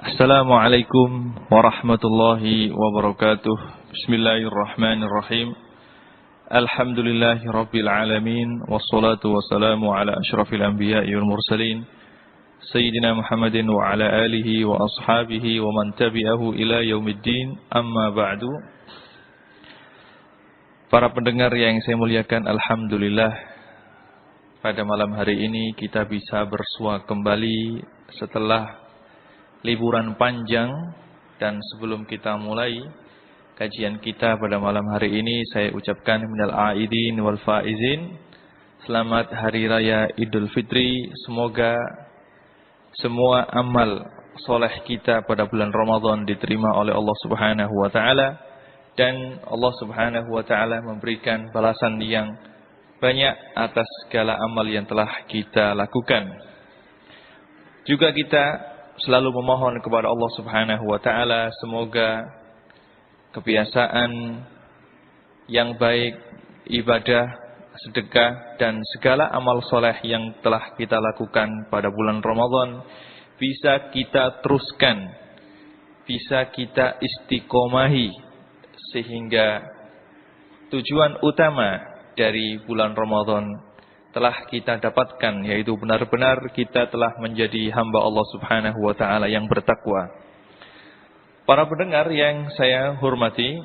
Assalamualaikum warahmatullahi wabarakatuh. Bismillahirrahmanirrahim. Alhamdulillahi rabbil alamin. Wassalatu wassalamu ala ashrafil anbiya'i wal mursalin Sayyidina Muhammadin wa ala alihi wa ashabihi wa man tabi'ahu ila yaumiddin. Amma ba'du. Para pendengar yang saya muliakan, alhamdulillah, pada malam hari ini kita bisa bersua kembali setelah liburan panjang. Dan sebelum kita mulai kajian kita pada malam hari ini, saya ucapkan minal aidin wal faizin, selamat hari raya Idul Fitri. Semoga semua amal soleh kita pada bulan Ramadan diterima oleh Allah Subhanahu wa taala, dan Allah Subhanahu wa taala memberikan balasan yang banyak atas segala amal yang telah kita lakukan. Juga kita selalu memohon kepada Allah Subhanahu wa taala semoga kebiasaan yang baik, ibadah, sedekah dan segala amal soleh yang telah kita lakukan pada bulan Ramadan bisa kita teruskan, bisa kita istiqomahi, sehingga tujuan utama dari bulan Ramadan telah kita dapatkan, yaitu benar-benar kita telah menjadi hamba Allah Subhanahu wa taala yang bertakwa. Para pendengar yang saya hormati,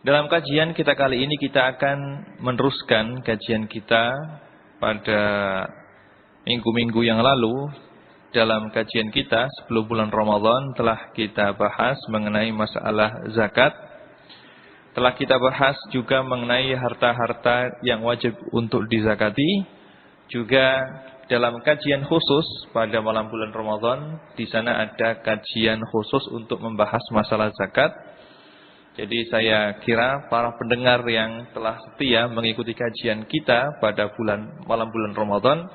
dalam kajian kita kali ini kita akan meneruskan kajian kita pada minggu-minggu yang lalu. Dalam kajian kita sebelum bulan Ramadan telah kita bahas mengenai masalah zakat. Telah kita bahas juga mengenai harta-harta yang wajib untuk dizakati. Juga dalam kajian khusus pada malam bulan Ramadan, di sana ada kajian khusus untuk membahas masalah zakat. Jadi saya kira para pendengar yang telah setia mengikuti kajian kita pada malam bulan Ramadan,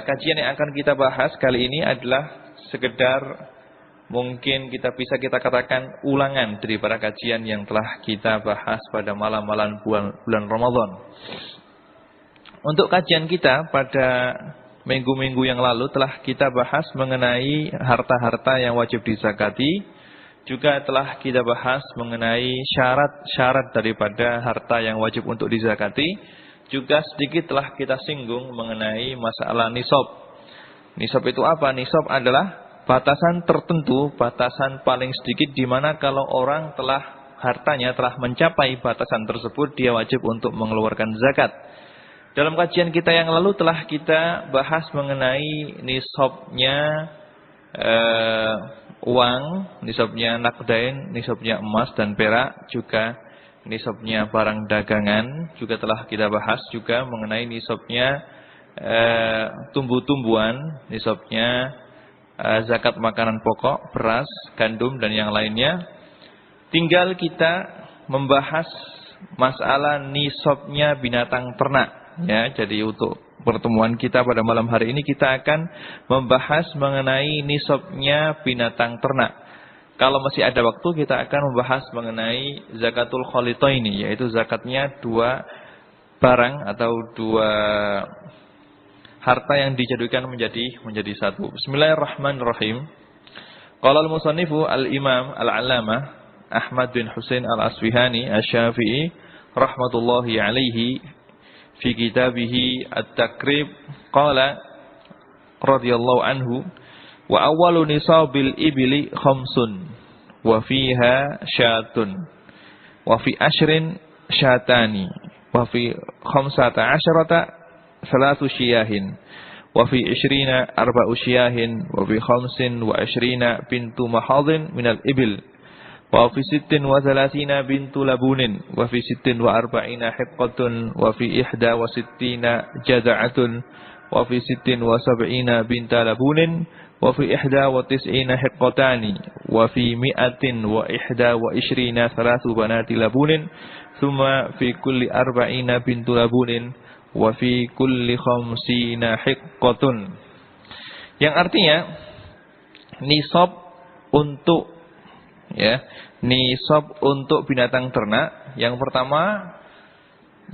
kajian yang akan kita bahas kali ini adalah sekedar mungkin kita katakan ulangan daripada kajian yang telah kita bahas pada malam-malam bulan Ramadan. Untuk kajian kita pada minggu-minggu yang lalu telah kita bahas mengenai harta-harta yang wajib dizakati. Juga telah kita bahas mengenai syarat-syarat daripada harta yang wajib untuk dizakati. Juga sedikit telah kita singgung mengenai masalah nisab. Nisab itu apa? Nisab adalah batasan tertentu, batasan paling sedikit, di mana kalau orang hartanya telah mencapai batasan tersebut, dia wajib untuk mengeluarkan zakat. Dalam kajian kita yang lalu telah kita bahas mengenai nisabnya uang, nisabnya nakdain, nisabnya emas dan perak, juga nisabnya barang dagangan. Juga telah kita bahas juga mengenai nisabnya tumbuh-tumbuhan, nisabnya zakat makanan pokok, beras, gandum dan yang lainnya. Tinggal kita membahas masalah nisabnya binatang ternak, ya. Jadi untuk pertemuan kita pada malam hari ini kita akan membahas mengenai nisabnya binatang ternak. Kalau masih ada waktu kita akan membahas mengenai zakatul khalitaini, yaitu zakatnya dua barang atau dua harta yang dijadikan menjadi satu. Bismillahirrahmanirrahim. Qala al-musannifu al-imam al-allamah Ahmad bin Husain al-Asfihani asy-Syafi'i rahmatullahi alaihi fi kitabihi at-Takrib, qala radhiyallahu anhu, wa awwalu nisabil ibli khamsun wa fiha syatun wa fi ashrin syatani wa fi khamsata asyrata salatu syiyahin wa fi 20 arba'u syiyahin wa fi 25 bintu mahadhin minal ibil wa fi 36 bintu labunin wa fi 46 hiqqatun wa fi 61 jaza'atun wa fi 76 binta labunin wa fi 91 hiqqatani wa fi 121 thalathu banati labunin thumma fi kulli 40 bintu labunin wa fi kulli 50 hiqqatun. Yang artinya nisab untuk nisab untuk binatang ternak yang pertama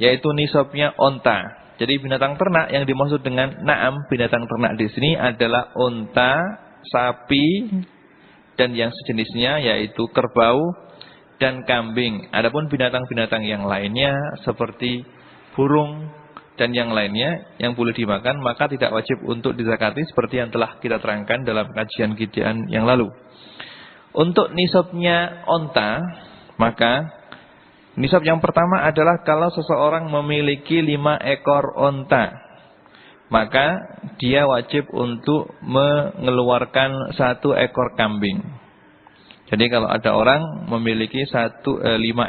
yaitu nisabnya onta. Jadi binatang ternak yang dimaksud dengan na'am binatang ternak di sini adalah unta sapi, dan yang sejenisnya yaitu kerbau dan kambing. Adapun binatang-binatang yang lainnya seperti burung dan yang lainnya yang boleh dimakan maka tidak wajib untuk dizakati seperti yang telah kita terangkan dalam kajian-kajian yang lalu. Untuk nisabnya onta, maka nisab yang pertama adalah kalau seseorang memiliki 5 ekor onta, maka dia wajib untuk mengeluarkan 1 ekor kambing. Jadi kalau ada orang memiliki 5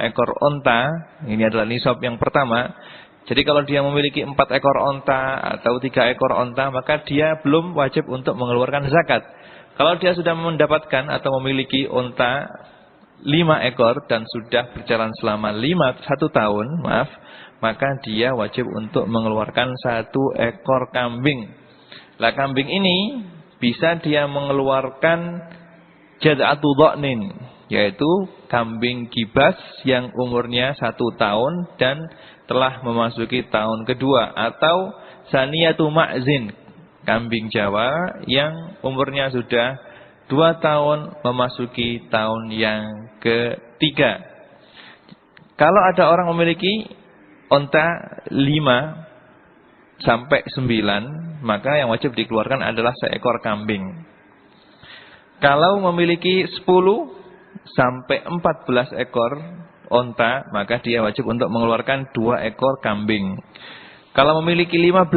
ekor onta, ini adalah nisab yang pertama. Jadi kalau dia memiliki 4 ekor onta atau 3 ekor onta, maka dia belum wajib untuk mengeluarkan zakat. Kalau dia sudah mendapatkan atau memiliki onta 5 ekor dan sudah berjalan selama 1 tahun, maka dia wajib untuk mengeluarkan 1 ekor kambing. Lah kambing ini bisa dia mengeluarkan jad'atu dha'nin, yaitu kambing gibas yang umurnya 1 tahun dan telah memasuki tahun kedua, atau saniyatu ma'zin, kambing Jawa yang umurnya sudah 2 tahun memasuki tahun yang ketiga. Kalau ada orang memiliki onta 5 sampai 9, maka yang wajib dikeluarkan adalah 1 ekor kambing. Kalau memiliki 10 sampai 14 ekor onta, maka dia wajib untuk mengeluarkan 2 ekor kambing. Kalau memiliki 15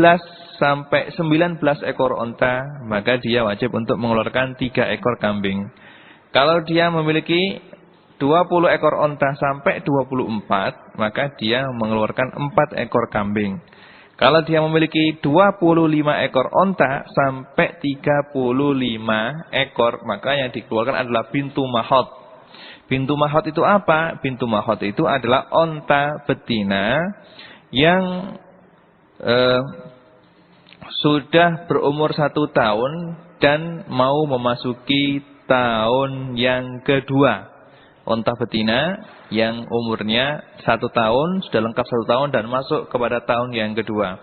sampai 19 ekor onta, maka dia wajib untuk mengeluarkan 3 ekor kambing. Kalau dia memiliki 20 ekor onta sampai 24, maka dia mengeluarkan 4 ekor kambing. Kalau dia memiliki 25 ekor onta sampai 35 ekor, maka yang dikeluarkan adalah bintu mahot. Bintu mahot itu apa? Bintu mahot itu adalah onta betina yang sudah berumur 1 tahun dan mau memasuki tahun yang kedua. Onta betina yang umurnya 1 tahun, sudah lengkap 1 tahun dan masuk kepada tahun yang kedua.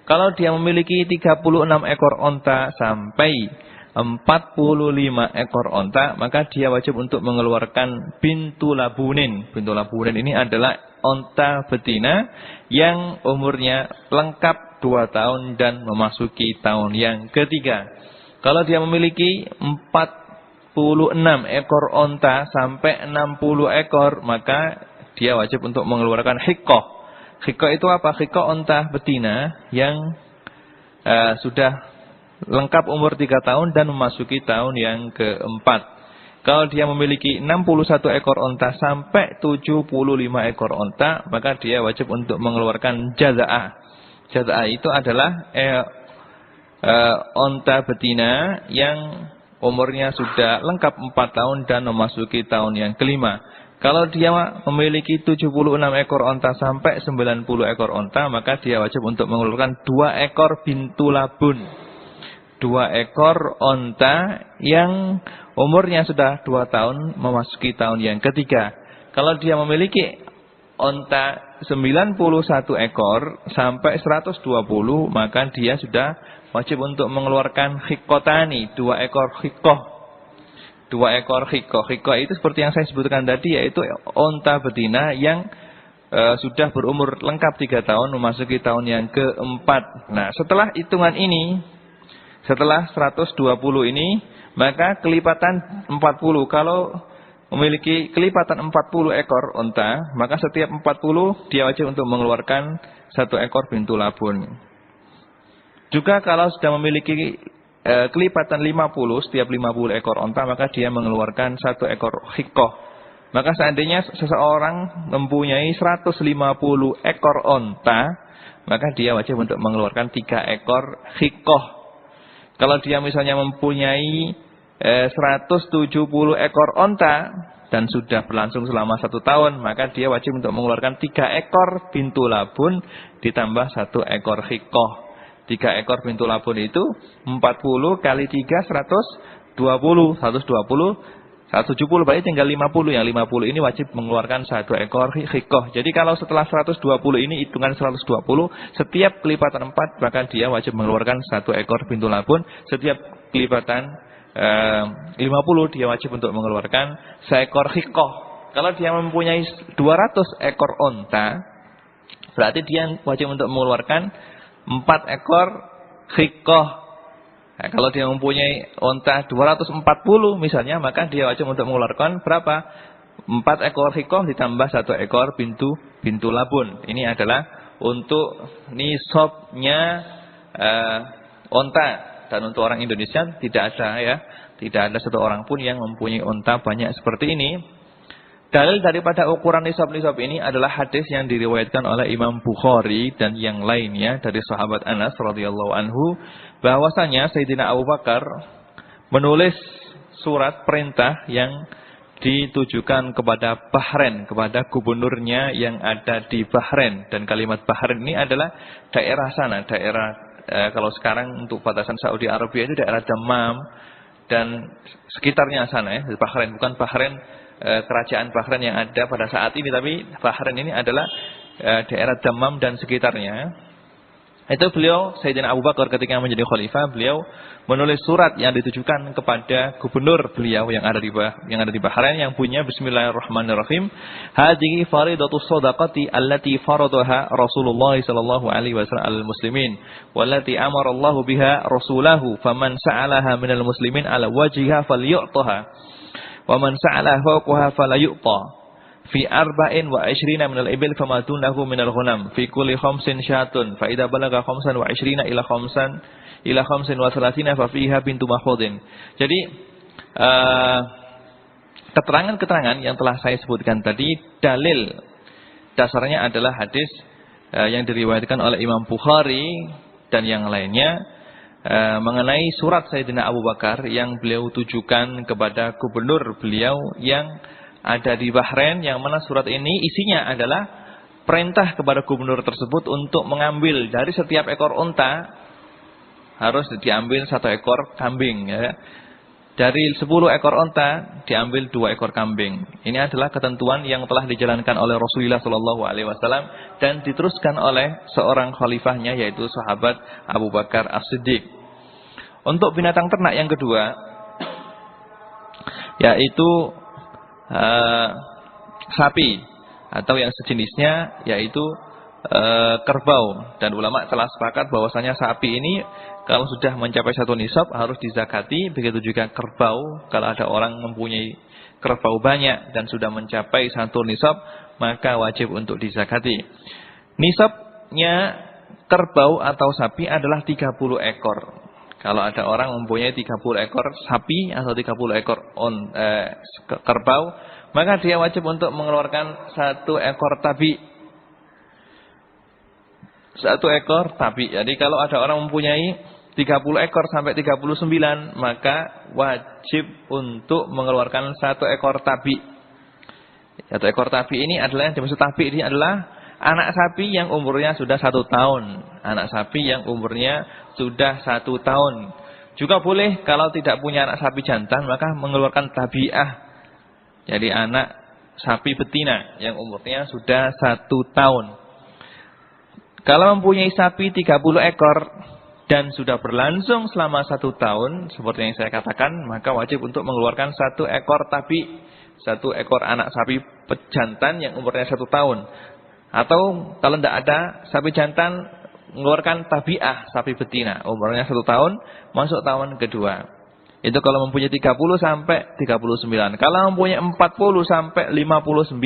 Kalau dia memiliki 36 ekor onta sampai 45 ekor onta, maka dia wajib untuk mengeluarkan bintu labunin. Bintu labunin ini adalah onta betina yang umurnya lengkap 2 tahun dan memasuki tahun yang ketiga. Kalau dia memiliki 46 ekor onta sampai 60 ekor, maka dia wajib untuk mengeluarkan hiqqah. Hiqqah itu apa? Hiqqah onta betina yang sudah lengkap umur 3 tahun dan memasuki tahun yang keempat. Kalau dia memiliki 61 ekor onta sampai 75 ekor onta, maka dia wajib untuk mengeluarkan jaza'ah. Jaza'ah itu adalah onta betina yang umurnya sudah lengkap 4 tahun dan memasuki tahun yang kelima. Kalau dia memiliki 76 ekor onta sampai 90 ekor onta, maka dia wajib untuk mengeluarkan 2 ekor bintu labun. 2 ekor onta yang umurnya sudah 2 tahun memasuki tahun yang ketiga. Kalau dia memiliki onta 91 ekor sampai 120, maka dia sudah wajib untuk mengeluarkan hiqqotani, 2 ekor hiqqoh. 2 ekor hiqqoh. Hiqqoh itu seperti yang saya sebutkan tadi, yaitu onta betina yang sudah berumur lengkap 3 tahun memasuki tahun yang keempat. Nah, setelah hitungan ini, setelah 120 ini, maka kelipatan 40. Kalau memiliki kelipatan 40 ekor onta, maka setiap 40 dia wajib untuk mengeluarkan 1 ekor bintu labun. Juga kalau sudah memiliki kelipatan 50, setiap 50 ekor onta, maka dia mengeluarkan 1 ekor hiqqoh. Maka seandainya seseorang mempunyai 150 ekor onta, maka dia wajib untuk mengeluarkan 3 ekor hiqqoh. Kalau dia misalnya mempunyai 170 ekor onta dan sudah berlangsung selama 1 tahun, maka dia wajib untuk mengeluarkan 3 ekor bintu labun ditambah 1 ekor hiqqoh. 3 ekor bintu labun itu 40 kali 3 120. 170 berarti tinggal 50. Yang 50 ini wajib mengeluarkan 1 ekor hiqqoh. Jadi kalau setelah 120 ini hitungan 120, setiap kelipatan 4 maka dia wajib mengeluarkan 1 ekor bintu labun. Setiap kelipatan 50 dia wajib untuk mengeluarkan seekor hiqah. Kalau dia mempunyai 200 ekor onta, berarti dia wajib untuk mengeluarkan 4 ekor hiqah. Nah, kalau dia mempunyai onta 240 misalnya, maka dia wajib untuk mengeluarkan berapa? 4 ekor hiqah ditambah 1 ekor bintu labun. Ini adalah untuk nisabnya onta. Dan untuk orang Indonesia tidak ada satu orang pun yang mempunyai onta banyak seperti ini. Dalil daripada ukuran nisab-nisab ini adalah hadis yang diriwayatkan oleh Imam Bukhari dan yang lainnya dari sahabat Anas radhiyallahu anhu, bahwasanya Sayyidina Abu Bakar menulis surat perintah yang ditujukan kepada Bahrain, kepada gubernurnya yang ada di Bahrain. Dan kalimat Bahrain ini adalah daerah sana, kalau sekarang untuk batasan Saudi Arabia itu daerah Dammam dan sekitarnya sana, Bahrain, bukan Bahrain kerajaan Bahrain yang ada pada saat ini, tapi Bahrain ini adalah daerah Dammam dan sekitarnya. Itu beliau, Sayyidina Abu Bakar ketika menjadi khalifah, beliau menulis surat yang ditujukan kepada gubernur beliau yang ada di Bahrain, yang punya Bismillahirrahmanirrahim. Hadhihi faridatus shadaqati allati faradaha Rasulullah sallallahu alaihi wasallam al muslimin wallati amara Allah biha rasulahu faman sa'alaha minal muslimin ala wajhiha falyu'taha wa man sa'ala fawqaha fala yu'ta fi 24 min al-ibil fama dunahu min al-ghanam fi kulli khamsin syatun fa idza balaga 25 ila 35 fa fiha bintu mahfudin. Jadi keterangan-keterangan yang telah saya sebutkan tadi, dalil dasarnya adalah hadis yang diriwayatkan oleh Imam Bukhari dan yang lainnya mengenai surat Sayyidina Abu Bakar yang beliau tujukan kepada gubernur beliau yang ada di Bahrain, yang mana surat ini isinya adalah perintah kepada gubernur tersebut untuk mengambil dari setiap ekor unta harus diambil 1 ekor kambing, ya. Dari 10 ekor unta diambil 2 ekor kambing. Ini adalah ketentuan yang telah dijalankan oleh Rasulullah SAW dan diteruskan oleh seorang khalifahnya, yaitu sahabat Abu Bakar As-Siddiq. Untuk binatang ternak yang kedua, yaitu sapi atau yang sejenisnya, yaitu kerbau. Dan ulama telah sepakat bahwasanya sapi ini kalau sudah mencapai 1 nisab harus dizakati. Begitu juga kerbau, kalau ada orang mempunyai kerbau banyak dan sudah mencapai 1 nisab, maka wajib untuk dizakati. Nisabnya kerbau atau sapi adalah 30 ekor. Kalau ada orang mempunyai 30 ekor sapi atau 30 ekor kerbau, maka dia wajib untuk mengeluarkan 1 ekor tabi. 1 ekor tabi. Jadi kalau ada orang mempunyai 30 ekor sampai 39, maka wajib untuk mengeluarkan 1 ekor tabi. 1 ekor tabi ini adalah, yang dimaksud tabi ini adalah anak sapi yang umurnya sudah 1 tahun. Anak sapi yang umurnya sudah 1 tahun. Juga boleh kalau tidak punya anak sapi jantan, maka mengeluarkan tabi'ah. Jadi anak sapi betina yang umurnya sudah 1 tahun. Kalau mempunyai sapi 30 ekor dan sudah berlangsung selama 1 tahun, seperti yang saya katakan, maka wajib untuk mengeluarkan 1 ekor tabi, 1 ekor anak sapi jantan yang umurnya 1 tahun. Atau kalau tidak ada sapi jantan, mengeluarkan tabi'ah, sapi betina, umurnya 1 tahun, masuk tahun kedua. Itu kalau mempunyai 30 sampai 39. Kalau mempunyai 40 sampai 59,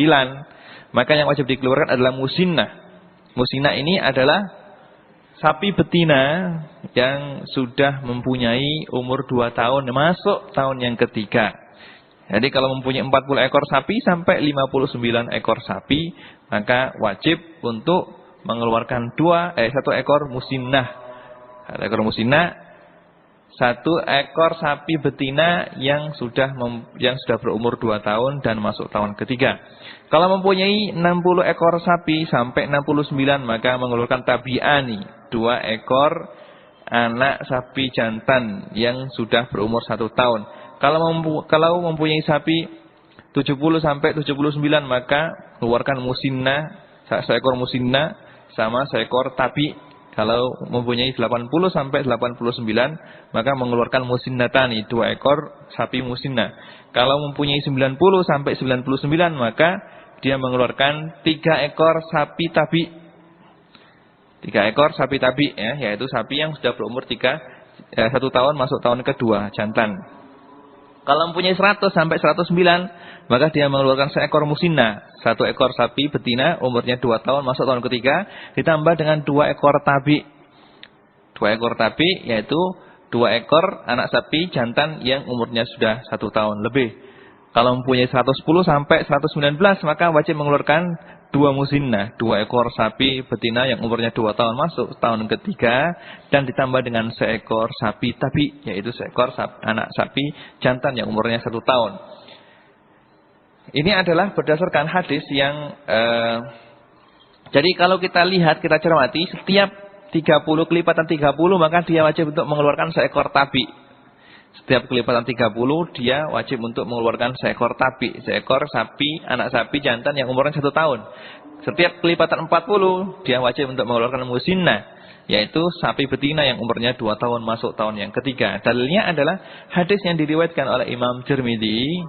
maka yang wajib dikeluarkan adalah musinnah. Musinnah ini adalah sapi betina yang sudah mempunyai umur 2 tahun, masuk tahun yang ketiga. Jadi kalau mempunyai 40 ekor sapi sampai 59 ekor sapi, maka wajib untuk mengeluarkan 1 ekor musinnah. 1 ekor musinnah, 1 ekor sapi betina yang sudah berumur 2 tahun dan masuk tahun ketiga. Kalau mempunyai 60 ekor sapi sampai 69, maka mengeluarkan tabi'ani, 2 ekor anak sapi jantan yang sudah berumur 1 tahun. Kalau mempunyai sapi 70 sampai 79, maka mengeluarkan musinnah, 1 ekor musinnah sama 1 ekor tabi, Kalau mempunyai 80 sampai 89 maka mengeluarkan musinnatani, 2 ekor sapi musinnah. Kalau mempunyai 90 sampai 99 maka dia mengeluarkan 3 ekor sapi tabi. 3 ekor sapi tabi ya, yaitu sapi yang sudah berumur 1 tahun masuk tahun kedua, jantan. Kalau mempunyai 100 sampai 109 maka dia mengeluarkan 1 ekor musinnah, 1 ekor sapi betina umurnya 2 tahun masuk tahun ketiga, ditambah dengan 2 ekor tabi. 2 ekor tabi yaitu 2 ekor anak sapi jantan yang umurnya sudah 1 tahun lebih. Kalau mempunyai 110 sampai 119 maka wajib mengeluarkan 2 musinnah, 2 ekor sapi betina yang umurnya 2 tahun masuk tahun ketiga, dan ditambah dengan 1 ekor sapi tabi, yaitu 1 ekor anak sapi jantan yang umurnya 1 tahun. Ini adalah berdasarkan hadis yang jadi kalau kita lihat, kita cermati, setiap 30 kelipatan 30 maka dia wajib untuk mengeluarkan 1 ekor tabi. Setiap kelipatan 30 dia wajib untuk mengeluarkan 1 ekor tabi, 1 ekor sapi, anak sapi jantan yang umurnya 1 tahun. Setiap kelipatan 40 dia wajib untuk mengeluarkan musinnah, yaitu sapi betina yang umurnya 2 tahun masuk tahun yang ketiga. Dalilnya adalah hadis yang diriwayatkan oleh Imam Tirmidzi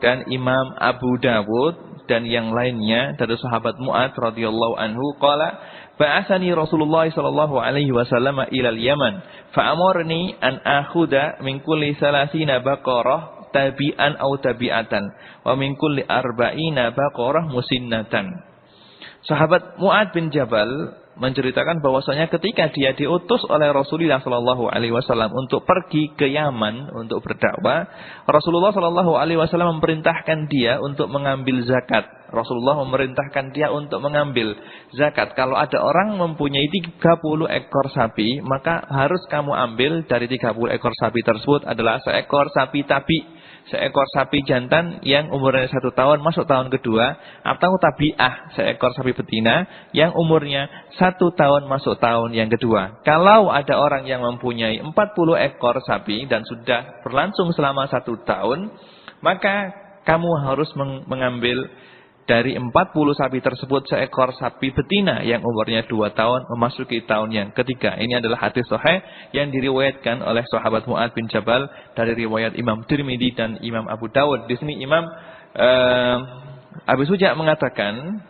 dan Imam Abu Dawud dan yang lainnya dari sahabat Mu'adz radhiyallahu anhu qala ba'atsani Rasulullah sallallahu alaihi wasallam ila al-Yaman fa'amarni an akhudha min kulli 30 baqarah tabi'an aw tabi'atan wa min kulli 40 baqarah musinnatan. Sahabat Mu'adz bin Jabal menceritakan bahwasanya ketika dia diutus oleh Rasulullah sallallahu alaihi wasallam untuk pergi ke Yaman untuk berdakwah, Rasulullah sallallahu alaihi wasallam memerintahkan dia untuk mengambil zakat. Rasulullah memerintahkan dia untuk mengambil zakat. Kalau ada orang mempunyai 30 ekor sapi, maka harus kamu ambil dari 30 ekor sapi tersebut adalah 1 ekor sapi tabi, 1 ekor sapi jantan yang umurnya 1 tahun masuk tahun kedua, atau tabi'ah, 1 ekor sapi betina yang umurnya 1 tahun masuk tahun yang kedua. Kalau ada orang yang mempunyai 40 ekor sapi dan sudah berlangsung selama 1 tahun, maka kamu harus mengambil dari 40 sapi tersebut 1 ekor sapi betina yang umurnya 2 tahun memasuki tahun yang ketiga. Ini adalah hadis sahih yang diriwayatkan oleh sahabat Mu'adz bin Jabal dari riwayat Imam Tirmidzi dan Imam Abu Dawud. Di sini Imam Abi Suja mengatakan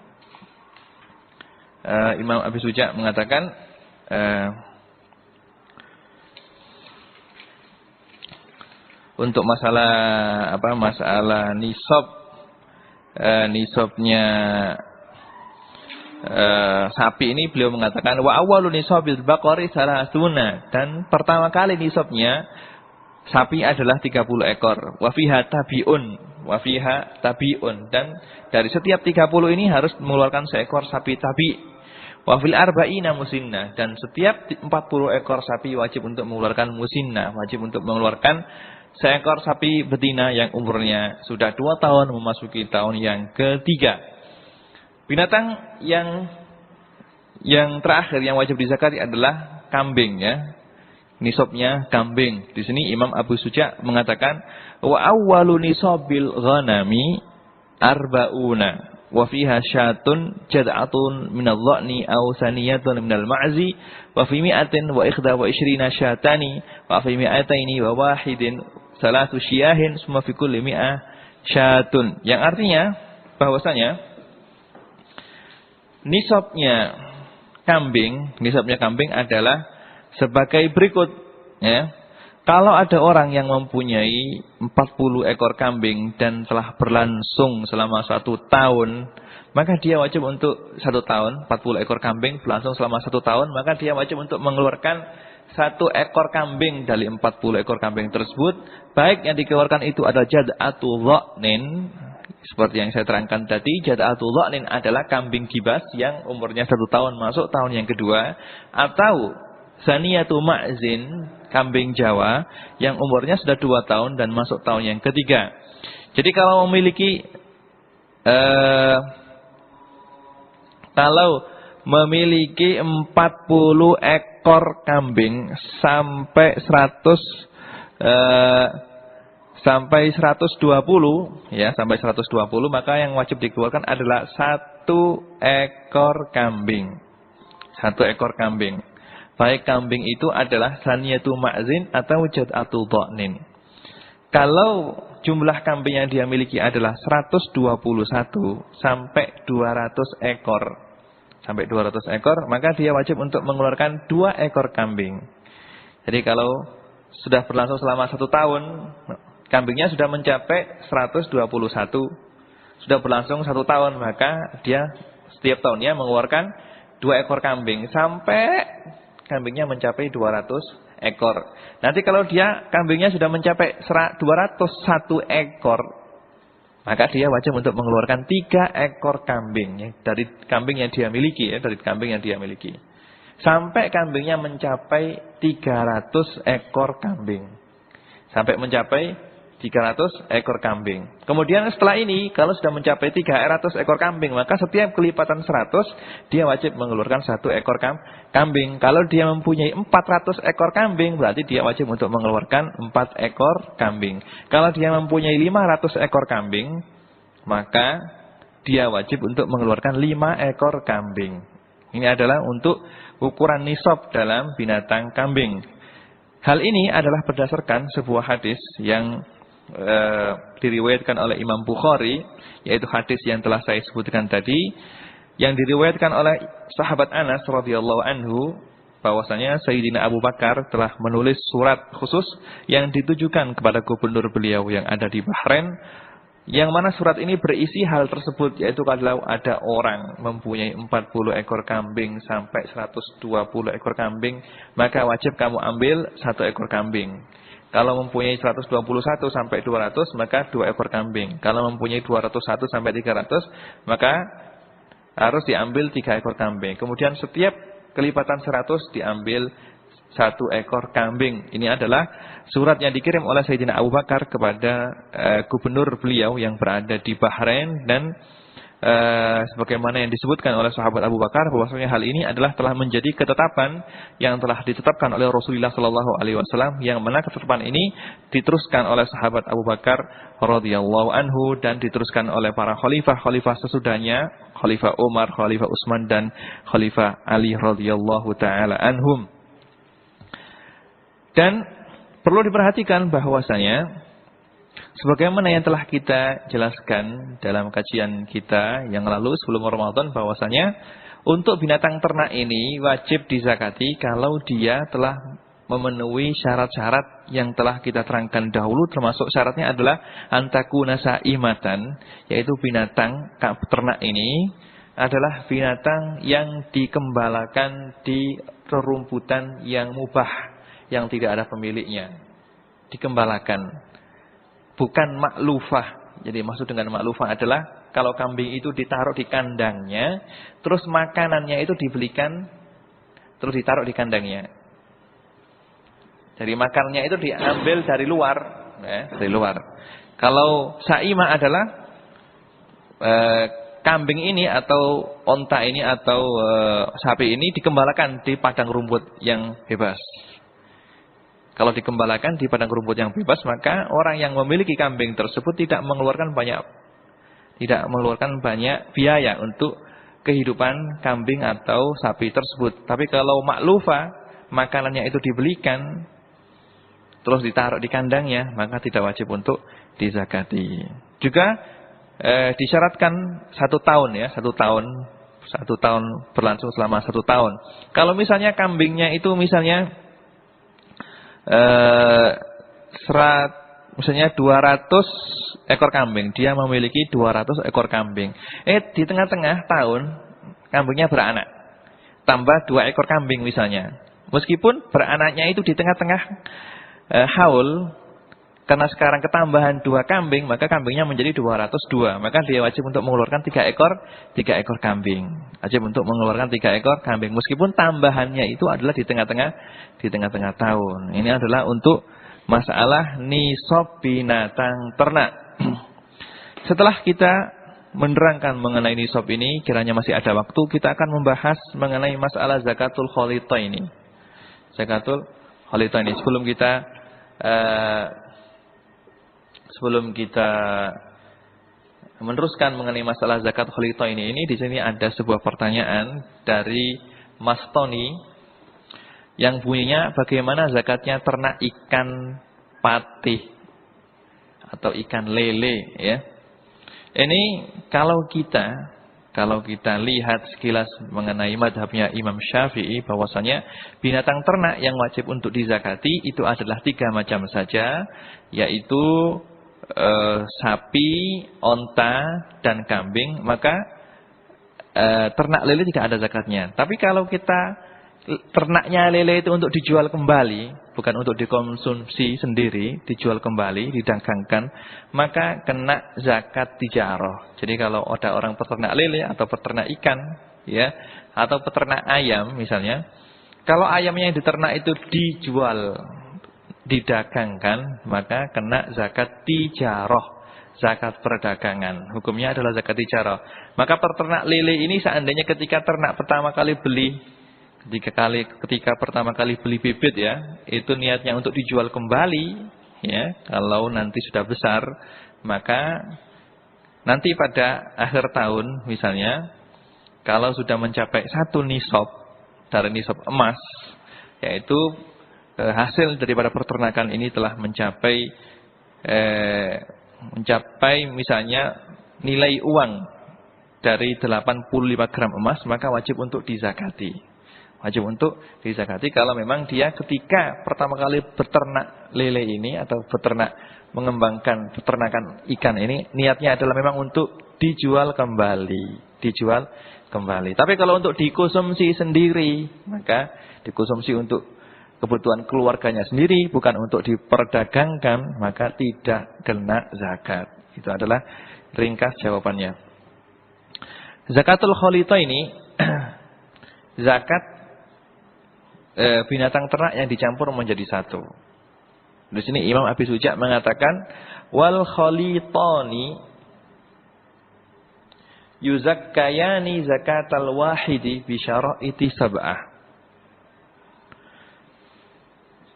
untuk masalah nisabnya sapi ini beliau mengatakan wa awwalu nisabil baqari salasuna, dan pertama kali nisabnya sapi adalah 30 ekor. Wa fiha tabiun, dan dari setiap 30 ini harus mengeluarkan 1 ekor sapi tabi. Wa fil arba'ina musinnah, dan setiap 40 ekor sapi wajib untuk mengeluarkan musinnah, wajib untuk mengeluarkan 1 ekor sapi betina yang umurnya sudah 2 tahun memasuki tahun yang ketiga. Binatang yang terakhir yang wajib dizakati adalah kambing ya. Nisabnya kambing. Di sini Imam Abu Suja mengatakan wa awwalu nisabil ghanami arba'una wa fiha syatun jad'atun minadh-dha'ni aw saniyatun minal ma'zi wa fi mi'atin wa ikhda wa ishrina syatani wa fi mi'ataini wa wahidin salatu syiyahin summa fi kulli mi'ah syatun, yang artinya bahwasanya nisabnya kambing adalah sebagai berikut ya. Kalau ada orang yang mempunyai 40 ekor kambing dan telah berlangsung selama 1 tahun, maka dia wajib untuk 1 tahun, 40 ekor kambing berlangsung selama 1 tahun, maka dia wajib untuk mengeluarkan 1 ekor kambing dari 40 ekor kambing tersebut, baik yang dikeluarkan itu adalah jad'atul dha'nin, seperti yang saya terangkan tadi. Jad'atul dha'nin adalah kambing kibas yang umurnya 1 tahun masuk tahun yang kedua, atau saniyatu ma'zin, kambing Jawa yang umurnya sudah 2 tahun dan masuk tahun yang ketiga. Jadi kalau memiliki 40 ekor kambing sampai 120 ya, sampai 120, maka yang wajib dikeluarkan adalah 1 ekor kambing. 1 ekor kambing. baik kambing itu adalah saniyatu ma'zin atau jad'atu dha'nin. Kalau jumlah kambing yang dia miliki adalah 121 sampai 200 ekor. Sampai 200 ekor, maka dia wajib untuk mengeluarkan 2 ekor kambing. Jadi kalau sudah berlangsung selama 1 tahun, kambingnya sudah mencapai 121. Sudah berlangsung 1 tahun, maka dia setiap tahunnya mengeluarkan 2 ekor kambing sampai kambingnya mencapai 200 ekor. Nanti kalau dia kambingnya sudah mencapai 201 ekor, maka dia wajib untuk mengeluarkan 3 ekor kambing ya, dari kambing yang dia miliki ya, dari kambing yang dia miliki. Sampai kambingnya mencapai 300 ekor kambing. Sampai mencapai 300 ekor kambing. Kemudian setelah ini, kalau sudah mencapai 300 ekor kambing, maka setiap kelipatan 100, dia wajib mengeluarkan 1 ekor kambing. Kalau dia mempunyai 400 ekor kambing, berarti dia wajib untuk mengeluarkan 4 ekor kambing. Kalau dia mempunyai 500 ekor kambing, maka dia wajib untuk mengeluarkan 5 ekor kambing. Ini adalah untuk ukuran nisab dalam binatang kambing. Hal ini adalah berdasarkan sebuah hadis yang diriwayatkan oleh Imam Bukhari, yaitu hadis yang telah saya sebutkan tadi, yang diriwayatkan oleh sahabat Anas radhiyallahu anhu, bahwasanya Sayyidina Abu Bakar telah menulis surat khusus yang ditujukan kepada gubernur beliau yang ada di Bahrain, yang mana surat ini berisi hal tersebut, yaitu kalau ada orang mempunyai 40 ekor kambing sampai 120 ekor kambing, maka wajib kamu ambil 1 ekor kambing. Kalau mempunyai 121 sampai 200, maka 2 ekor kambing. Kalau mempunyai 201 sampai 300, maka harus diambil 3 ekor kambing. Kemudian setiap kelipatan 100 diambil 1 ekor kambing. Ini adalah surat yang dikirim oleh Sayyidina Abu Bakar kepada gubernur beliau yang berada di Bahrain, dan sebagaimana yang disebutkan oleh sahabat Abu Bakar, bahwasanya hal ini adalah telah menjadi ketetapan yang telah ditetapkan oleh Rasulullah sallallahu alaihi wasallam, yang mana ketetapan ini diteruskan oleh sahabat Abu Bakar radhiyallahu anhu dan diteruskan oleh para khalifah sesudahnya, Khalifah Umar, Khalifah Utsman dan Khalifah Ali radhiyallahu taala anhum. Dan perlu diperhatikan bahwasanya sebagaimana yang telah kita jelaskan dalam kajian kita yang lalu sebelum Ramadan, bahwasanya untuk binatang ternak ini wajib dizakati kalau dia telah memenuhi syarat-syarat yang telah kita terangkan dahulu, termasuk syaratnya adalah antakuna saimatan, yaitu binatang ternak ini adalah binatang yang dikembalakan di rerumputan yang mubah, yang tidak ada pemiliknya. Dikembalakan, bukan maklufah. Jadi maksud dengan maklufah adalah kalau kambing itu ditaruh di kandangnya, terus makanannya itu dibelikan, terus ditaruh di kandangnya. Jadi makanannya itu diambil dari luar, ya, dari luar. Kalau saimah adalah kambing ini atau onta ini atau sapi ini dikembalakan di padang rumput yang bebas. Kalau dikembalakan di padang rumput yang bebas, maka orang yang memiliki kambing tersebut tidak mengeluarkan banyak biaya untuk kehidupan kambing atau sapi tersebut. Tapi kalau maklufah, makanannya itu dibelikan, terus ditaruh di kandangnya, maka tidak wajib untuk dizakati. Juga disyaratkan 1 tahun ya, 1 tahun berlangsung selama 1 tahun. Kalau misalnya kambingnya itu misalnya misalnya 200 ekor kambing, dia memiliki 200 ekor kambing. Di tengah-tengah tahun kambingnya beranak, tambah 2 ekor kambing misalnya. Meskipun beranaknya itu di tengah-tengah haul, karena sekarang ketambahan 2 kambing, maka kambingnya menjadi 202. Maka dia wajib untuk mengeluarkan 3 ekor kambing. Wajib untuk mengeluarkan 3 ekor kambing. Meskipun tambahannya itu adalah di tengah-tengah tahun. Ini adalah untuk masalah nisab binatang ternak. Setelah kita menerangkan mengenai nisab ini, kiranya masih ada waktu, kita akan membahas mengenai masalah zakatul khalitaini. Zakatul khalitaini. Sebelum kita meneruskan mengenai masalah zakat khalitaini ini, di sini ada sebuah pertanyaan dari Mas Tony Yang bunyinya bagaimana zakatnya ternak ikan patih atau ikan lele ya. Ini kalau kita lihat sekilas mengenai madhabnya Imam Syafi'i bahwasanya binatang ternak yang wajib untuk dizakati itu adalah 3 macam saja, yaitu sapi, onta, dan kambing. Maka ternak lele tidak ada zakatnya. Tapi kalau kita ternaknya lele itu untuk dijual kembali, bukan untuk dikonsumsi sendiri, dijual kembali, didagangkan, maka kena zakat tijarah. Jadi kalau ada orang peternak lele atau peternak ikan, ya, atau peternak ayam misalnya, kalau ayamnya yang diternak itu dijual, didagangkan, maka kena zakat tijarah, zakat perdagangan. Hukumnya adalah zakat tijarah. Maka peternak lele ini seandainya ketika ternak pertama kali beli, ketika pertama kali beli bibit ya, itu niatnya untuk dijual kembali ya. Kalau nanti sudah besar, maka nanti pada akhir tahun misalnya, kalau sudah mencapai 1 nisab dari nisab emas, yaitu hasil daripada peternakan ini telah mencapai misalnya nilai uang dari 85 gram emas, maka wajib untuk dizakati. Wajib untuk dizakati kalau memang dia ketika pertama kali beternak lele ini atau mengembangkan peternakan ikan ini, niatnya adalah memang untuk dijual kembali. Tapi kalau untuk dikonsumsi sendiri, maka dikonsumsi untuk kebutuhan keluarganya sendiri, bukan untuk diperdagangkan, maka tidak kena zakat. Itu adalah ringkas jawabannya. Zakatul khalita ini zakat binatang ternak yang dicampur menjadi satu. Di sini Imam Abi Suja mengatakan wal khalitani yuzakkayani zakatal wahidi bi syara'iti sab'ah.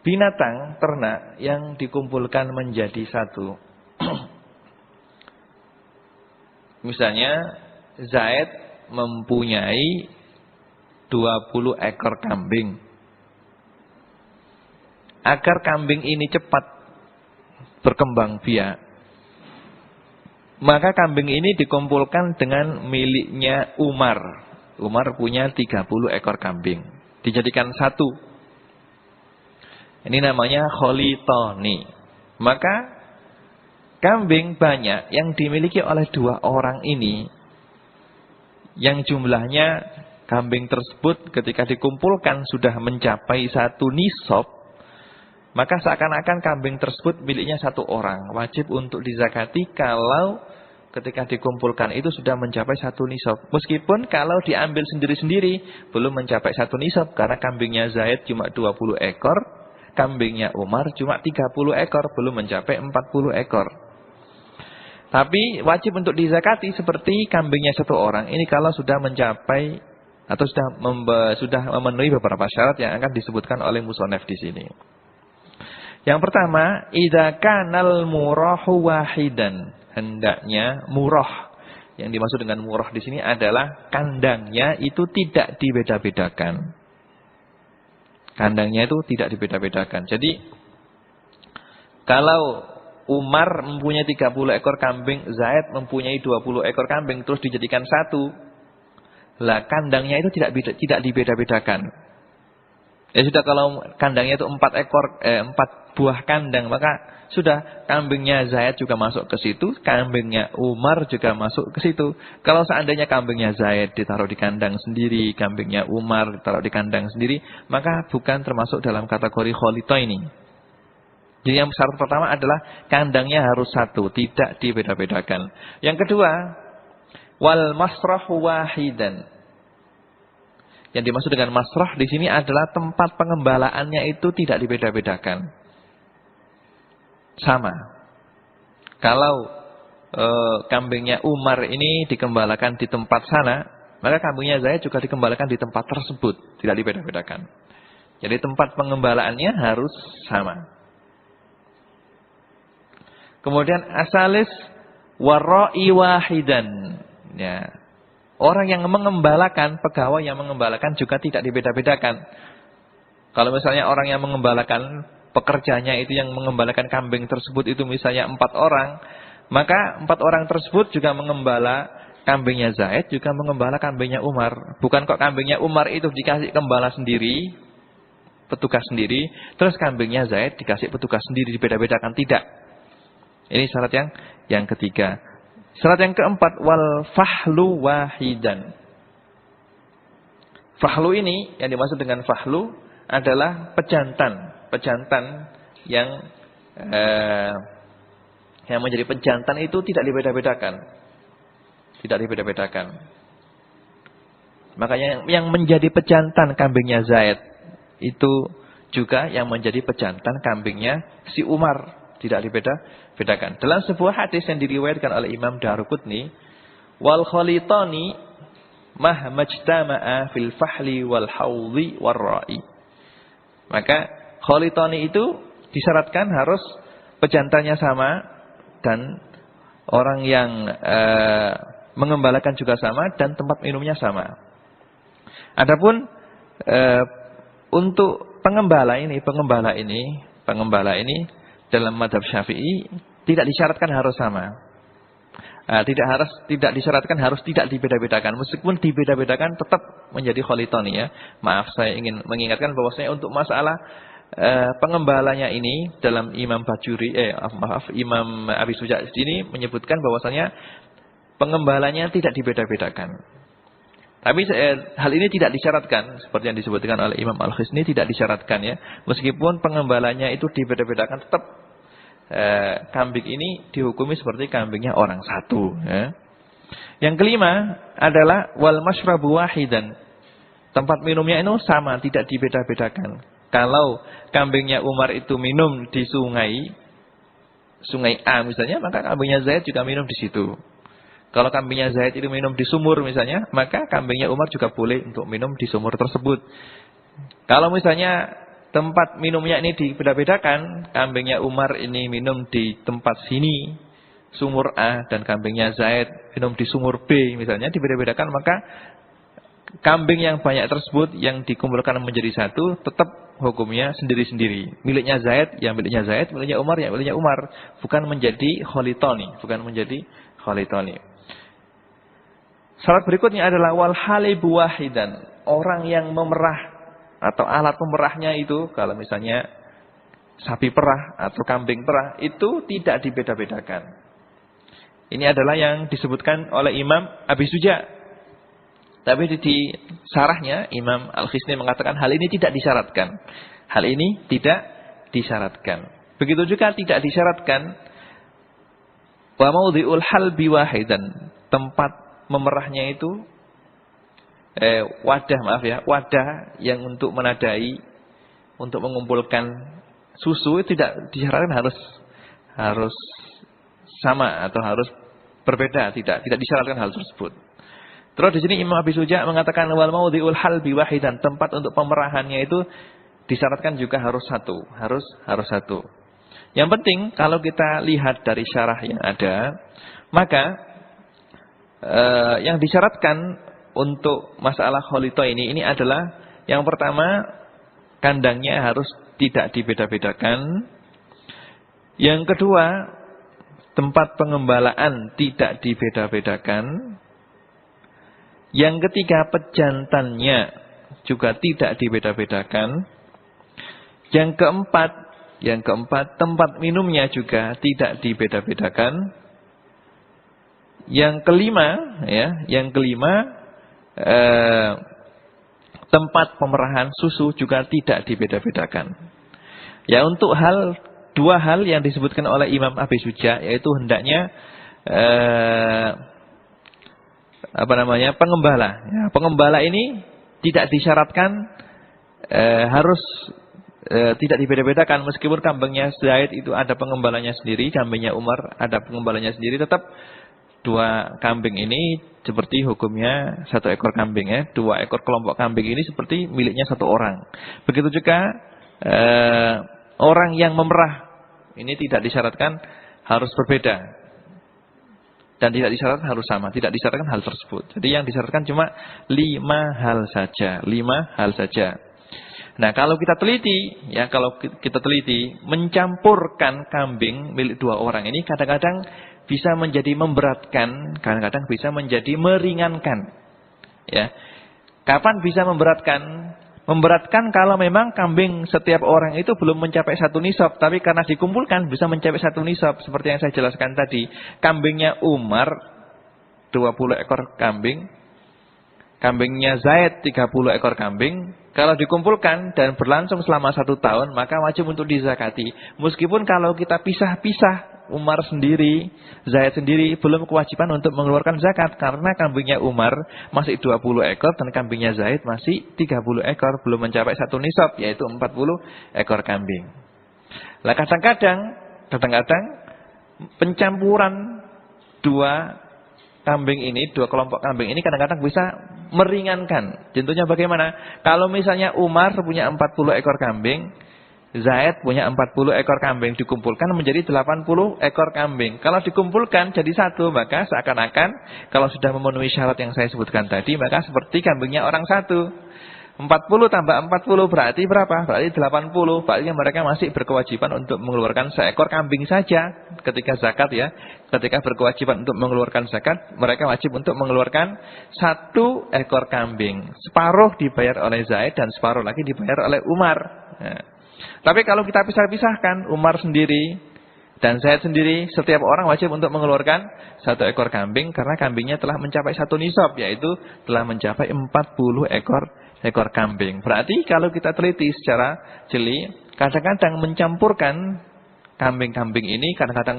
Binatang ternak yang dikumpulkan menjadi satu. Misalnya Zaid mempunyai 20 ekor kambing. Agar kambing ini cepat berkembang biak, maka kambing ini dikumpulkan dengan miliknya Umar. Umar punya 30 ekor kambing, dijadikan satu. Ini namanya kholitoni. Maka kambing banyak yang dimiliki oleh 2 orang ini, yang jumlahnya kambing tersebut ketika dikumpulkan sudah mencapai 1 nisab, maka seakan-akan kambing tersebut miliknya 1 orang. Wajib untuk dizakati kalau ketika dikumpulkan itu sudah mencapai 1 nisab. Meskipun kalau diambil sendiri-sendiri belum mencapai 1 nisab. Karena kambingnya Zaid cuma 20 ekor. Kambingnya Umar cuma 30 ekor. Belum mencapai 40 ekor. Tapi wajib untuk dizakati seperti kambingnya 1 orang. Ini kalau sudah mencapai atau sudah memenuhi beberapa syarat yang akan disebutkan oleh musonef di sini. Yang pertama, idza kanal murahu wahidan, hendaknya murah. Yang dimaksud dengan murah di sini adalah kandangnya itu tidak dibeda-bedakan. Kandangnya itu tidak dibeda-bedakan. Jadi kalau Umar mempunyai 30 ekor kambing, Zaid mempunyai 20 ekor kambing, terus dijadikan satu, lah kandangnya itu tidak dibeda-bedakan. Ya sudah, kalau kandangnya itu 4 buah kandang, maka sudah kambingnya Zaid juga masuk ke situ, kambingnya Umar juga masuk ke situ. Kalau seandainya kambingnya Zaid ditaruh di kandang sendiri, kambingnya Umar ditaruh di kandang sendiri, maka bukan termasuk dalam kategori kholito ini. Jadi yang syarat pertama adalah kandangnya harus satu, tidak dibeda-bedakan. Yang kedua, wal masrahu wahidan. Yang dimaksud dengan masrah di sini adalah tempat pengembalaannya itu tidak dibeda-bedakan. Sama. Kalau kambingnya Umar ini dikembalakan di tempat sana, maka kambingnya Zaid juga dikembalakan di tempat tersebut, tidak dibeda-bedakan. Jadi tempat pengembalaannya harus sama. Kemudian asalis warai wahidan. Ya. Orang yang mengembalakan, pegawai yang mengembalakan juga tidak dibeda-bedakan. Kalau misalnya orang yang mengembalakan, pekerjanya itu yang mengembalakan kambing tersebut itu misalnya 4 orang, maka 4 orang tersebut juga mengembala kambingnya Zaid, juga mengembala kambingnya Umar. Bukan kok kambingnya Umar itu dikasih gembala sendiri, petugas sendiri, terus kambingnya Zaid dikasih petugas sendiri, dibeda-bedakan, tidak. Ini syarat yang ketiga. Syarat yang keempat, wal fahlu wahidan. Fahlu ini, yang dimaksud dengan fahlu adalah pejantan yang menjadi pejantan itu tidak dibeda-bedakan. Tidak dibeda-bedakan. Makanya yang menjadi pejantan kambingnya Zaid itu juga yang menjadi pejantan kambingnya si Umar. Tidak dibeda-bedakan. Dalam sebuah hadis yang diriwayatkan oleh Imam Daruqutni, wal khalitani mahmajtama'a fil fahli wal haudhi war ra'i. Maka khalitani itu disyaratkan harus pejantannya sama dan orang yang mengembalakan juga sama dan tempat minumnya sama. Adapun untuk pengembala ini dalam mazhab Syafi'i tidak disyaratkan harus sama. Tidak disyaratkan harus tidak dibeda-bedakan. Meskipun dibeda-bedakan tetap menjadi khalitani ya. Maaf, saya ingin mengingatkan bahwasanya untuk masalah pengembalanya ini dalam Imam Abi Suja ini menyebutkan bahwasanya pengembalanya tidak dibeda-bedakan. Tapi hal ini tidak disyaratkan seperti yang disebutkan oleh Imam Al-Khisni, tidak disyaratkan ya. Meskipun pengembalanya itu dibeda-bedakan, tetap kambing ini dihukumi seperti kambingnya orang satu ya. Yang kelima adalah wal masyrabu wahidan. Tempat minumnya itu sama, tidak dibeda-bedakan. Kalau kambingnya Umar itu minum di sungai A misalnya, maka kambingnya Zaid juga minum di situ. Kalau kambingnya Zaid itu minum di sumur misalnya, maka kambingnya Umar juga boleh untuk minum di sumur tersebut. Kalau misalnya tempat minumnya ini dibeda-bedakan, kambingnya Umar ini minum di tempat sini, sumur A, dan kambingnya Zaid minum di sumur B misalnya, dibeda-bedakan, maka kambing yang banyak tersebut yang dikumpulkan menjadi satu, tetap hukumnya sendiri-sendiri. Miliknya Zaid, yang miliknya Zaid, miliknya Umar, yang miliknya Umar. Bukan menjadi khalitani. Syarat berikutnya adalah wal halibu wahidan. Orang yang memerah atau alat pemerahnya itu, kalau misalnya sapi perah atau kambing perah, itu tidak dibeda-bedakan. Ini adalah yang disebutkan oleh Imam Abi Suja. Tapi di syarahnya Imam Al-Khisni mengatakan hal ini tidak disyaratkan. Hal ini tidak disyaratkan. Begitu juga tidak disyaratkan wa maudhi'ul halbi wahidan. Tempat memerahnya itu wadah yang untuk menadai, untuk mengumpulkan susu tidak disyaratkan harus sama atau harus berbeda, tidak disyaratkan hal tersebut. Terus di sini Imam Abi Suja mengatakan wal maudhi'ul halbi wahidan, tempat untuk pemerahannya itu disyaratkan juga harus satu. Yang penting kalau kita lihat dari syarah yang ada, maka yang disyaratkan untuk masalah kholito ini adalah yang pertama, kandangnya harus tidak dibeda-bedakan. Yang kedua, tempat pengembalaan tidak dibeda-bedakan. Yang ketiga, pejantannya juga tidak dibeda-bedakan. Yang keempat, tempat minumnya juga tidak dibeda-bedakan. Yang kelima, tempat pemerahan susu juga tidak dibeda-bedakan. Ya, untuk dua hal yang disebutkan oleh Imam Abi Suja, yaitu hendaknya pengembala. Ya, pengembala ini tidak disyaratkan harus tidak dibeda-bedakan, meskipun kambingnya Zaid itu ada pengembalanya sendiri, kambingnya Umar ada pengembalanya sendiri, tetap dua kambing ini seperti hukumnya satu ekor kambing ya. Dua ekor kelompok kambing ini seperti miliknya satu orang. Begitu juga orang yang memerah ini tidak disyaratkan harus berbeda dan tidak disyaratkan harus sama, tidak disyaratkan hal tersebut. Jadi yang disyaratkan cuma 5 hal saja. Nah, kalau kita teliti, ya kalau kita teliti, mencampurkan kambing milik dua orang ini kadang-kadang bisa menjadi memberatkan, kadang-kadang bisa menjadi meringankan. Ya, kapan bisa memberatkan? Memberatkan kalau memang kambing setiap orang itu belum mencapai 1 nisab, tapi karena dikumpulkan bisa mencapai 1 nisab. Seperti yang saya jelaskan tadi, kambingnya Umar 20 ekor kambing, kambingnya Zaid 30 ekor kambing. Kalau dikumpulkan dan berlangsung selama 1 tahun, maka wajib untuk dizakati. Meskipun kalau kita pisah-pisah, Umar sendiri, Zaid sendiri, belum kewajiban untuk mengeluarkan zakat. Karena kambingnya Umar masih 20 ekor dan kambingnya Zaid masih 30 ekor. Belum mencapai 1 nisab, yaitu 40 ekor kambing. Nah, kadang-kadang pencampuran dua kelompok kambing ini kadang-kadang bisa meringankan. Contohnya bagaimana? Kalau misalnya Umar punya 40 ekor kambing, Zaid punya 40 ekor kambing, dikumpulkan menjadi 80 ekor kambing. Kalau dikumpulkan jadi satu, maka seakan-akan kalau sudah memenuhi syarat yang saya sebutkan tadi, maka seperti kambingnya orang satu. 40 tambah 40 berarti berapa? Berarti 80. Berarti mereka masih berkewajiban untuk mengeluarkan seekor kambing saja ketika zakat, ya. Ketika berkewajiban untuk mengeluarkan zakat, mereka wajib untuk mengeluarkan 1 ekor kambing. Separuh dibayar oleh Zaid dan separuh lagi dibayar oleh Umar. Nah, tapi kalau kita pisah-pisahkan, Umar sendiri dan Zaid sendiri, setiap orang wajib untuk mengeluarkan 1 ekor kambing karena kambingnya telah mencapai 1 nisab, yaitu telah mencapai 40 ekor kambing. Berarti kalau kita teliti secara jeli, kadang-kadang mencampurkan kambing-kambing ini kadang-kadang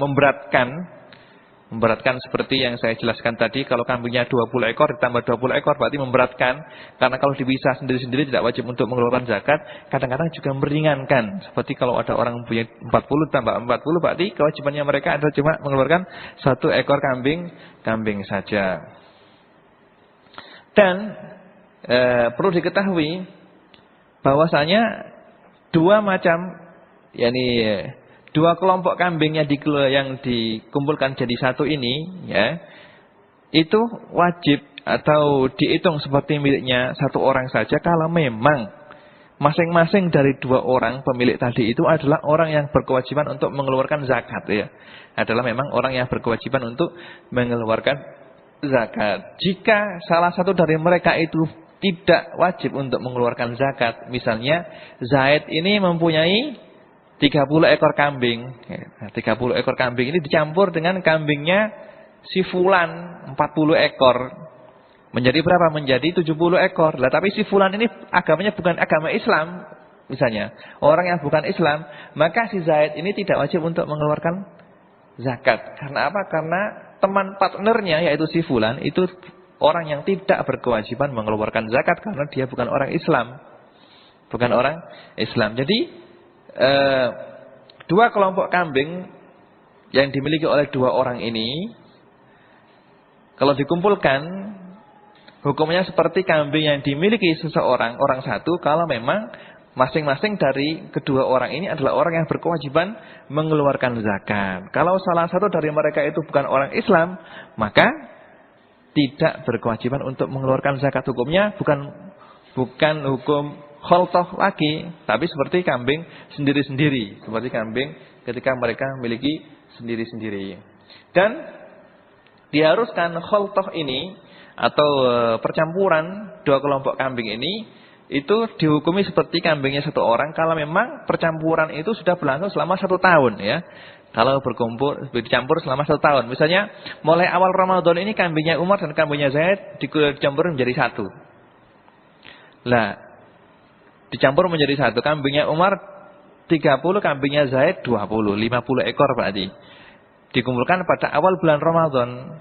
memberatkan seperti yang saya jelaskan tadi. Kalau kambingnya 20 ekor ditambah 20 ekor berarti memberatkan. Karena kalau dipisah sendiri-sendiri tidak wajib untuk mengeluarkan zakat. Kadang-kadang juga meringankan. Seperti kalau ada orang punya 40 tambah 40 berarti kewajibannya mereka adalah cuma mengeluarkan 1 ekor kambing saja. Dan perlu diketahui bahwasanya dua kelompok kambing yang dikumpulkan jadi satu ini, ya, itu wajib atau dihitung seperti miliknya satu orang saja kalau memang masing-masing dari 2 orang pemilik tadi itu adalah orang yang berkewajiban untuk mengeluarkan zakat, ya. Adalah memang orang yang berkewajiban untuk mengeluarkan zakat. Jika salah satu dari mereka itu tidak wajib untuk mengeluarkan zakat, misalnya Zaid ini mempunyai 30 ekor kambing. 30 ekor kambing ini dicampur dengan kambingnya si Fulan 40 ekor. Menjadi berapa? Menjadi 70 ekor. Lah tapi si Fulan ini agamanya bukan agama Islam, misalnya. Orang yang bukan Islam, maka si Zaid ini tidak wajib untuk mengeluarkan zakat. Karena apa? Karena teman partnernya yaitu si Fulan itu orang yang tidak berkewajiban mengeluarkan zakat karena dia bukan orang Islam. Bukan orang Islam. Jadi 2 kelompok kambing yang dimiliki oleh 2 orang ini, kalau dikumpulkan, hukumnya seperti kambing yang dimiliki seseorang, orang satu, kalau memang masing-masing dari kedua orang ini adalah orang yang berkewajiban mengeluarkan zakat. Kalau salah satu dari mereka itu bukan orang Islam, maka tidak berkewajiban untuk mengeluarkan zakat. Hukumnya bukan hukum khaltoh lagi, tapi seperti kambing sendiri-sendiri, seperti kambing ketika mereka memiliki sendiri-sendiri. Dan diharuskan khaltoh ini atau percampuran 2 kelompok kambing ini itu dihukumi seperti kambingnya 1 orang kalau memang percampuran itu sudah berlangsung selama 1 tahun, ya. Kalau dicampur selama 1 tahun, misalnya mulai awal Ramadan ini kambingnya Umar dan kambingnya Zaid dicampur menjadi 1. Lah, dicampur menjadi 1. Kambingnya Umar 30, kambingnya Zaid 20, 50 ekor berarti. Dikumpulkan pada awal bulan Ramadan.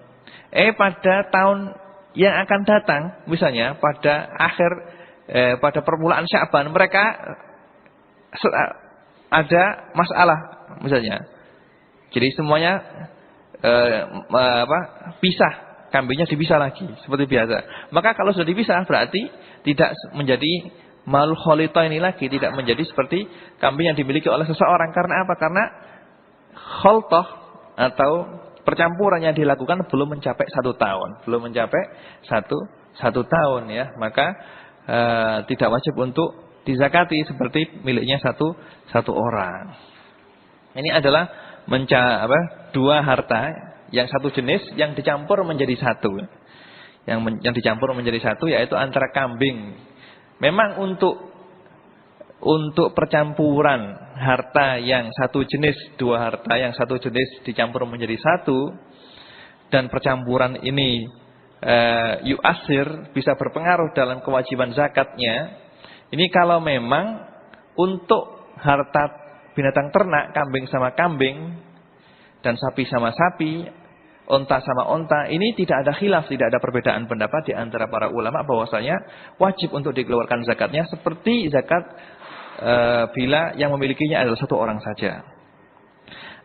Pada tahun yang akan datang, misalnya pada pada permulaan Sya'ban, mereka ada masalah misalnya. Jadi semuanya pisah, kambingnya dipisah lagi seperti biasa. Maka kalau sudah dipisah berarti tidak menjadi malul kholito ini lagi, tidak menjadi seperti kambing yang dimiliki oleh seseorang. Karena apa? Karena kholtoh atau percampuran yang dilakukan belum mencapai 1 tahun, satu tahun, ya. Maka tidak wajib untuk dizakati seperti miliknya satu orang. Ini adalah dua harta yang satu jenis yang dicampur menjadi satu. Yang dicampur menjadi satu yaitu antara kambing. Memang untuk percampuran harta yang satu jenis, dua harta yang satu jenis dicampur menjadi satu, dan percampuran ini yu'asir, bisa berpengaruh dalam kewajiban zakatnya. Ini kalau memang untuk harta binatang ternak, kambing sama kambing, dan sapi sama sapi, onta sama onta, ini tidak ada khilaf, tidak ada perbedaan pendapat di antara para ulama bahwasanya wajib untuk dikeluarkan zakatnya seperti zakat bila yang memilikinya adalah satu orang saja.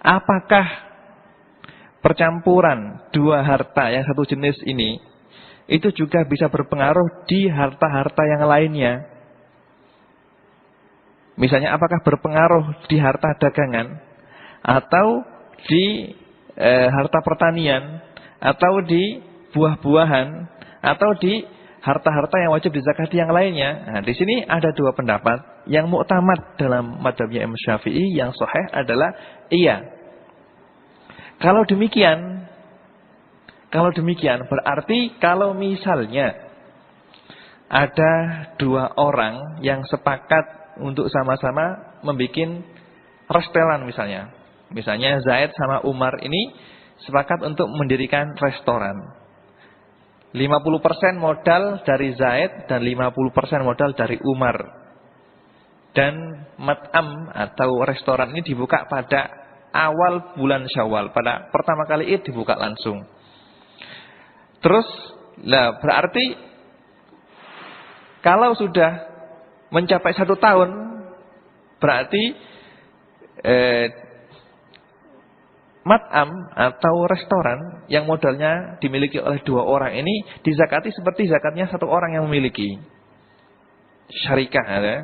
Apakah percampuran dua harta yang satu jenis ini itu juga bisa berpengaruh di harta-harta yang lainnya? Misalnya apakah berpengaruh di harta dagangan atau di harta pertanian atau di buah-buahan atau di harta-harta yang wajib dizakati yang lainnya? Nah, di sini ada dua pendapat. Yang muktamad dalam mazhabnya Imam Syafi'i yang sahih adalah iya. Kalau demikian berarti kalau misalnya ada dua orang yang sepakat untuk sama-sama membuat restoran misalnya. Misalnya Zaid sama Umar ini sepakat untuk mendirikan restoran. 50% modal dari Zaid dan 50% modal dari Umar. Dan mat'am atau restoran ini dibuka pada awal bulan Syawal. Pada pertama kali Id dibuka langsung. Terus berarti kalau sudah mencapai 1 tahun, berarti mat'am atau restoran yang modalnya dimiliki oleh dua orang ini dizakati seperti zakatnya satu orang yang memiliki. Syarikah ada,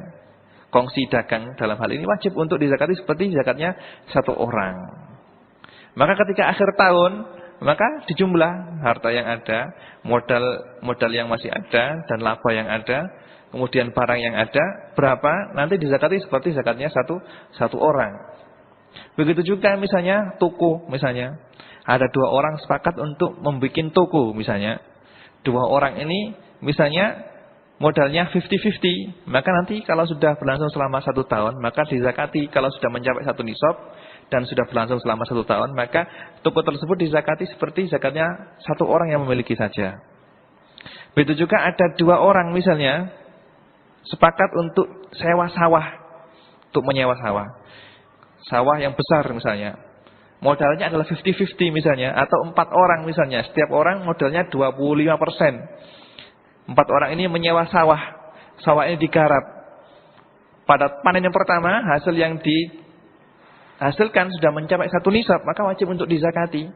kongsi dagang dalam hal ini wajib untuk dizakati seperti zakatnya satu orang. Maka ketika akhir tahun, maka dijumlah harta yang ada, modal yang masih ada dan laba yang ada, kemudian barang yang ada berapa, nanti dizakati seperti zakatnya satu orang. Begitu juga misalnya toko, misalnya ada dua orang sepakat untuk membuat toko misalnya. Dua orang ini misalnya modalnya 50-50, maka nanti kalau sudah berlangsung selama 1 tahun, maka dizakati. Kalau sudah mencapai 1 nisab dan sudah berlangsung selama 1 tahun, maka toko tersebut dizakati seperti zakatnya satu orang yang memiliki saja. Begitu juga ada dua orang misalnya sepakat untuk sewa sawah, untuk menyewa sawah yang besar misalnya. Modalnya adalah 50-50 misalnya, atau 4 orang misalnya, setiap orang modalnya 25%. 4 orang ini menyewa sawah ini digarap. Pada panen yang pertama, hasil yang dihasilkan sudah mencapai 1 nisab, maka wajib untuk dizakati.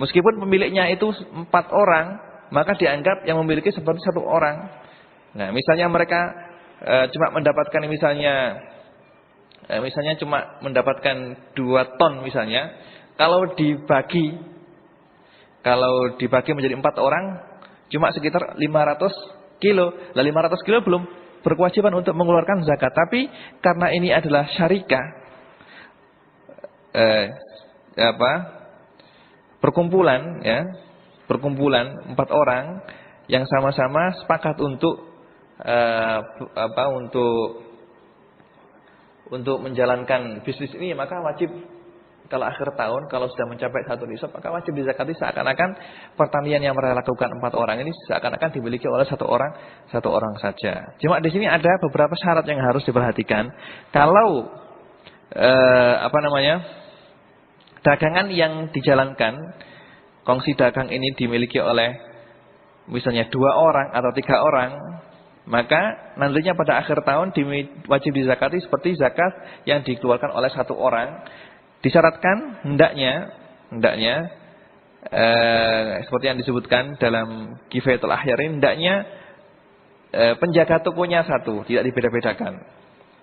Meskipun pemiliknya itu 4 orang, maka dianggap yang memiliki seperti 1 orang. Nah, misalnya mereka cuma mendapatkan misalnya cuma mendapatkan 2 ton misalnya, kalau dibagi menjadi 4 orang, cuma sekitar 500 kilo. Lah 500 kilo belum berkewajiban untuk mengeluarkan zakat. Tapi karena ini adalah syarikah, perkumpulan 4 orang yang sama-sama sepakat untuk menjalankan bisnis ini, maka wajib kalau akhir tahun, kalau sudah mencapai 1 nisab, maka wajib dizakati seakan-akan pertanian yang mereka lakukan 4 orang ini seakan-akan dimiliki oleh satu orang saja. Cuma di sini ada beberapa syarat yang harus diperhatikan. Kalau dagangan yang dijalankan, kongsi dagang ini dimiliki oleh misalnya 2 orang atau 3 orang, maka nantinya pada akhir tahun wajib dizakati seperti zakat yang dikeluarkan oleh 1 orang. Disyaratkan hendaknya seperti yang disebutkan dalam Kifayatul Ahyar, hendaknya penjaga tokonya 1, tidak dibeda-bedakan.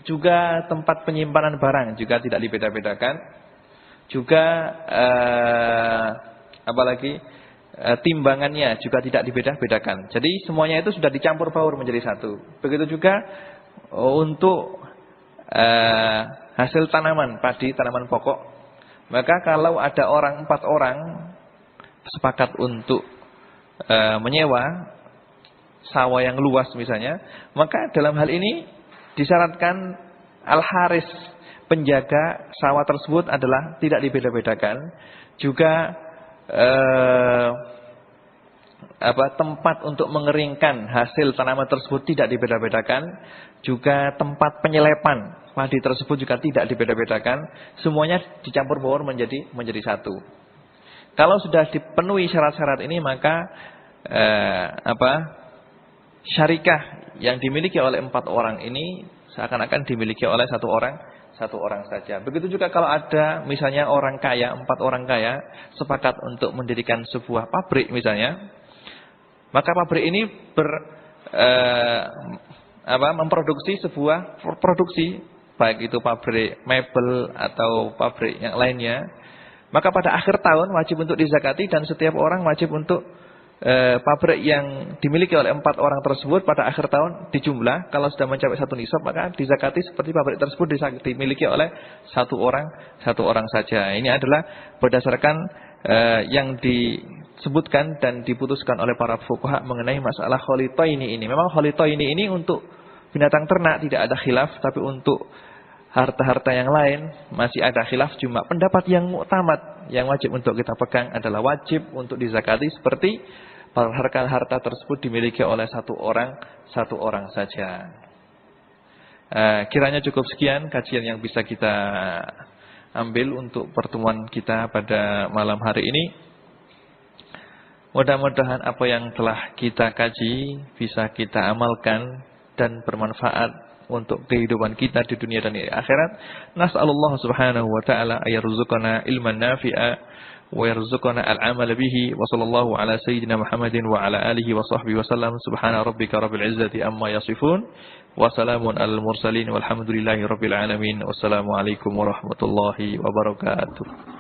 Juga tempat penyimpanan barang juga tidak dibeda-bedakan. Juga timbangannya juga tidak dibeda-bedakan. Jadi semuanya itu sudah dicampur baur menjadi 1. Begitu juga untuk hasil tanaman, padi, tanaman pokok. Maka kalau ada 4 orang sepakat untuk menyewa sawah yang luas misalnya, maka dalam hal ini disyaratkan al-haris, penjaga sawah tersebut adalah tidak dibeda-bedakan. Juga tempat untuk mengeringkan hasil tanaman tersebut tidak dibeda-bedakan. Juga tempat penyelepan padi tersebut juga tidak dibeda-bedakan. Semuanya dicampur baur menjadi satu. Kalau sudah dipenuhi syarat-syarat ini, maka syarikah yang dimiliki oleh 4 orang ini seakan-akan dimiliki oleh satu orang saja. Begitu juga kalau ada misalnya orang kaya, 4 orang kaya sepakat untuk mendirikan sebuah pabrik misalnya, maka pabrik ini memproduksi sebuah produksi, baik itu pabrik mebel atau pabrik yang lainnya. Maka pada akhir tahun wajib untuk dizakati, dan setiap orang wajib untuk pabrik yang dimiliki oleh 4 orang tersebut pada akhir tahun dijumlah. Kalau sudah mencapai 1 nisab, maka dizakati seperti pabrik tersebut dimiliki oleh satu orang saja. Ini adalah berdasarkan yang disebutkan dan diputuskan oleh para fuqaha mengenai masalah kholitaini ini. Memang kholitaini ini untuk binatang ternak tidak ada khilaf, tapi untuk harta-harta yang lain masih ada khilaf. Cuma pendapat yang muktamad, yang wajib untuk kita pegang adalah wajib untuk dizakati seperti harta tersebut dimiliki oleh satu orang saja. Kiranya cukup sekian kajian yang bisa kita ambil untuk pertemuan kita pada malam hari ini. Mudah-mudahan apa yang telah kita kaji bisa kita amalkan dan bermanfaat untuk kehidupan kita di dunia dan di akhirat. Nas'alullah subhanahu wa ta'ala ayarzuqana ilman nafi'a wa yarzuqana al-amal bihi, wa sallallahu ala sayyidina Muhammadin wa ala alihi wa sahbihi wa sallam. Subhana rabbika rabbil izzati amma yasifun wa salamun alal mursalin walhamdulillahi rabbil alamin. Wassalamu alaikum warahmatullahi wabarakatuh.